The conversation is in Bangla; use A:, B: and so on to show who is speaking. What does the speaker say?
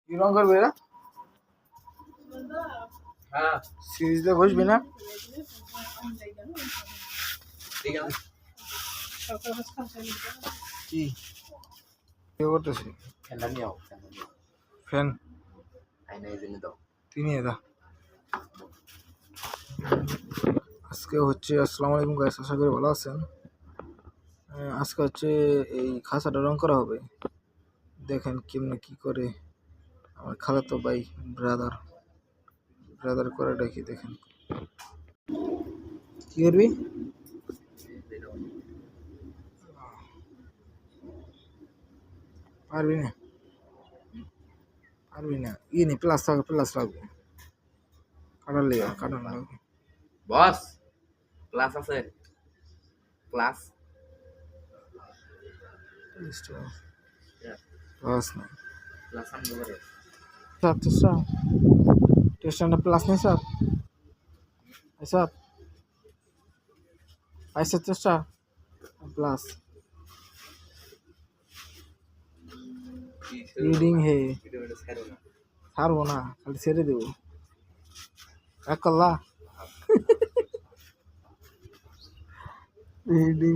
A: কি রং করবে এরা?
B: হ্যাঁ
A: সিরিজে বসবি না?
B: ঠিক আছে
A: কি কি করতেছি?
B: ফ্যানটা নিয়ে আও
A: ফ্যান
B: আইনা এই জন্য দাও
A: তিনি এদা আজকে হচ্ছে আসসালামু আলাইকুম গাইস, আশা করি ভালো আছেন। আজকে হচ্ছে এই খাঁচাটা রং করা হবে। দেখেন কেমনে কি করে আমার খালাতো ভাই ব্রাদার করে ডাকি। দেখেন কি করবি? পারবি না, পারবি না। নি প্লাস লাগবে, কাটার লাগবে।
B: বস ক্লাস আছে ক্লাস
A: প্লাস না
B: ক্লাস আনতে পারে
A: সাত টেস্টারটা প্লাস নেই স্যার। স্যার পাইছে টেস্টার প্লাস রিডিং হে ছাড়বো না, খালি ছেড়ে দেবো। এক কল্লা রিডিং